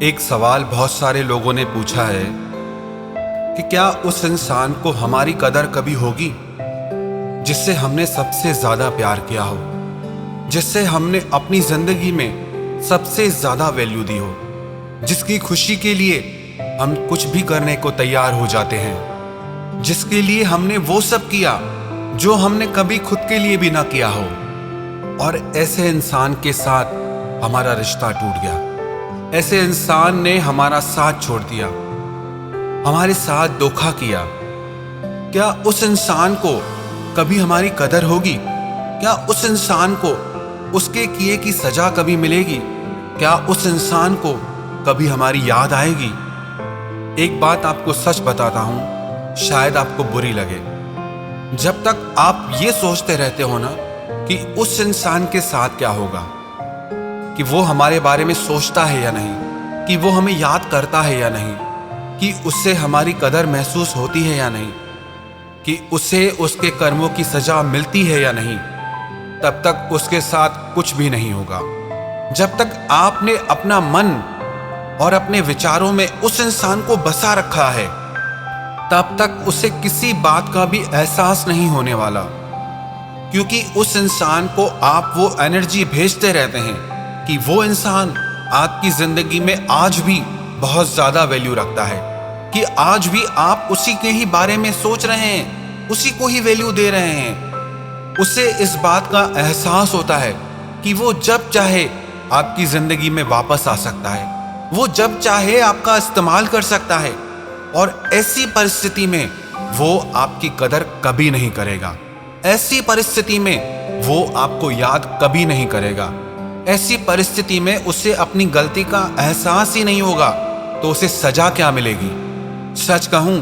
एक सवाल बहुत सारे लोगों ने पूछा है कि क्या उस इंसान को हमारी कदर कभी होगी जिससे हमने सबसे ज्यादा प्यार किया हो, जिससे हमने अपनी जिंदगी में सबसे ज्यादा वैल्यू दी हो, जिसकी खुशी के लिए हम कुछ भी करने को तैयार हो जाते हैं, जिसके लिए हमने वो सब किया जो हमने कभी खुद के लिए भी ना किया हो। और ऐसे इंसान के साथ हमारा रिश्ता टूट गया, ऐसे इंसान ने हमारा साथ छोड़ दिया, हमारे साथ धोखा किया। क्या उस इंसान को कभी हमारी कदर होगी? क्या उस इंसान को उसके किए की सजा कभी मिलेगी? क्या उस इंसान को कभी हमारी याद आएगी? एक बात आपको सच बताता हूं, शायद आपको बुरी लगे। जब तक आप ये सोचते रहते हो ना कि उस इंसान के साथ क्या होगा, कि वो हमारे बारे में सोचता है या नहीं, कि वो हमें याद करता है या नहीं, कि उससे हमारी कदर महसूस होती है या नहीं, कि उसे उसके कर्मों की सजा मिलती है या नहीं, तब तक उसके साथ कुछ भी नहीं होगा। जब तक आपने अपना मन और अपने विचारों में उस इंसान को बसा रखा है, तब तक उसे किसी बात का भी एहसास नहीं होने वाला, क्योंकि उस इंसान को आप वो एनर्जी भेजते रहते हैं कि वो इंसान आपकी जिंदगी में आज भी बहुत ज्यादा वैल्यू रखता है, कि आज भी आप उसी के ही बारे में सोच रहे हैं, उसी को ही वैल्यू दे रहे हैं। उसे इस बात का एहसास होता है कि वो जब चाहे आपकी जिंदगी में वापस आ सकता है, वो जब चाहे आपका इस्तेमाल कर सकता है, और ऐसी परिस्थिति में वो आपकी कदर कभी नहीं करेगा। ऐसी परिस्थिति में वो आपको याद कभी नहीं करेगा। ऐसी परिस्थिति में उसे अपनी गलती का एहसास ही नहीं होगा, तो उसे सजा क्या मिलेगी? सच कहूं,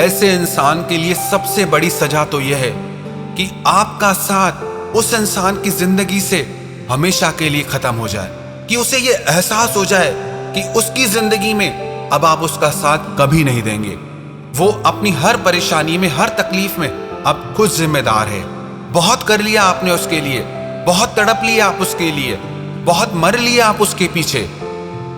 ऐसे इंसान के लिए सबसे बड़ी सजा तो यह है कि आपका साथ उस इंसान की जिंदगी से हमेशा के लिए खत्म हो जाए, कि उसे यह एहसास हो जाए कि उसकी जिंदगी में अब आप उसका साथ कभी नहीं देंगे। वो अपनी हर परेशानी में, हर तकलीफ में अब खुद जिम्मेदार है। बहुत कर लिया आपने उसके लिए, बहुत तड़प लिया आप उसके लिए, बहुत मर लिया आप उसके पीछे।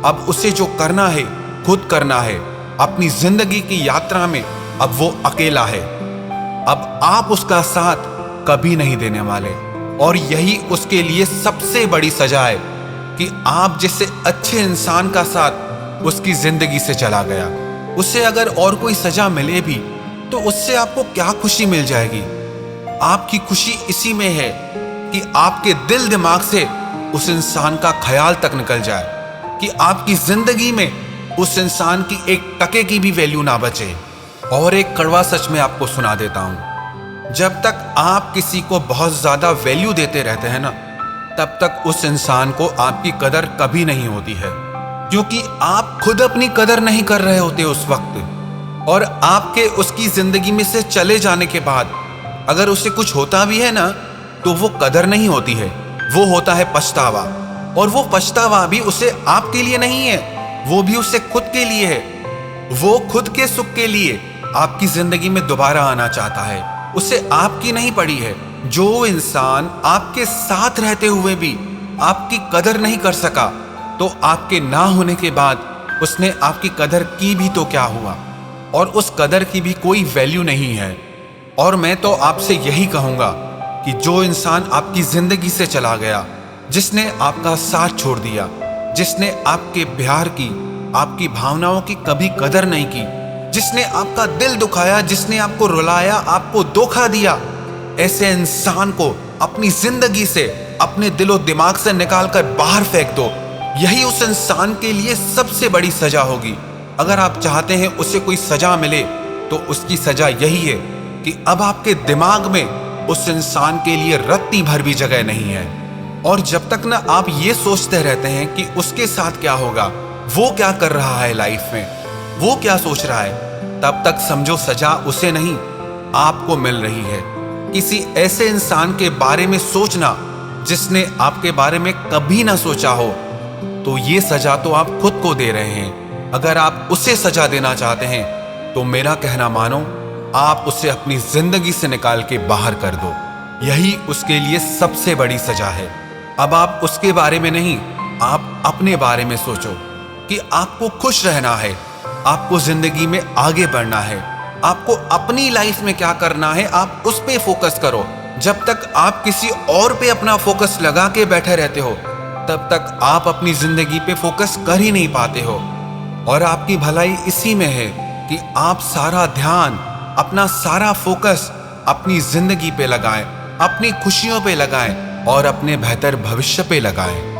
अब उसे जो करना है खुद करना है। अपनी जिंदगी की यात्रा में अब वो अकेला है। अब आप उसका साथ कभी नहीं देने वाले, और यही उसके लिए सबसे बड़ी सजा है कि आप जैसे अच्छे इंसान का साथ उसकी जिंदगी से चला गया। उसे अगर और कोई सजा मिले भी तो उससे आपको क्या खुशी मिल जाएगी? आपकी खुशी इसी में है कि आपके दिल दिमाग से उस इंसान का ख्याल तक निकल जाए, कि आपकी जिंदगी में उस इंसान की एक टके की भी वैल्यू ना बचे। और एक कड़वा सच मैं आपको सुना देता हूं, जब तक आप किसी को बहुत ज्यादा वैल्यू देते रहते हैं ना, तब तक उस इंसान को आपकी कदर कभी नहीं होती है, क्योंकि आप खुद अपनी कदर नहीं कर रहे होते उस वक्त। और आपके उसकी जिंदगी में से चले जाने के बाद अगर उसे कुछ होता भी है ना, तो वो कदर नहीं होती है, वो होता है पछतावा। और वो पछतावा भी उसे आपके लिए नहीं है, वो भी उसे खुद के लिए है। वो खुद के सुख के लिए आपकी जिंदगी में दोबारा आना चाहता है, उसे आपकी नहीं पड़ी है। जो इंसान आपके साथ रहते हुए भी आपकी कदर नहीं कर सका, तो आपके ना होने के बाद उसने आपकी कदर की भी तो क्या हुआ? और उस कदर की भी कोई वैल्यू नहीं है। और मैं तो आपसे यही कहूंगा कि जो इंसान आपकी जिंदगी से चला गया, जिसने आपका साथ छोड़ दिया, जिसने आपके प्यार की, आपकी भावनाओं की कभी कदर नहीं की, जिसने आपका दिल दुखाया, जिसने आपको रुलाया, आपको धोखा दिया, ऐसे इंसान को अपनी जिंदगी से, अपने दिलो दिमाग से निकाल कर बाहर फेंक दो। यही उस इंसान के लिए सबसे बड़ी सजा होगी। अगर आप चाहते हैं उसे कोई सजा मिले, तो उसकी सजा यही है कि अब आपके दिमाग में उस इंसान के लिए रत्ती भर भी जगह नहीं है। और जब तक ना आप ये सोचते रहते हैं कि उसके साथ क्या होगा, वो क्या कर रहा है लाइफ में, वो क्या सोच रहा है, तब तक समझो सजा उसे नहीं आपको मिल रही है। किसी ऐसे इंसान के बारे में सोचना जिसने आपके बारे में कभी ना सोचा हो, तो ये सजा तो आप खुद को दे रहे हैं। अगर आप उसे सजा देना चाहते हैं तो मेरा कहना मानो, आप उसे अपनी जिंदगी से निकाल के बाहर कर दो। यही उसके लिए सबसे बड़ी सजा है। अब आप उसके बारे में नहीं, आप अपने बारे में सोचो। कि आपको खुश रहना है, आपको जिंदगी में आगे बढ़ना है, आपको अपनी लाइफ में क्या करना है, आप उस पे फोकस करो। जब तक आप किसी और पे अपना फोकस लगा के बैठे रहते हो, तब तक आप अपनी जिंदगी पे फोकस कर ही नहीं पाते हो। और आपकी भलाई इसी में है कि आप सारा ध्यान, अपना सारा फोकस अपनी जिंदगी पे लगाएं, अपनी खुशियों पे लगाएं और अपने बेहतर भविष्य पे लगाएं।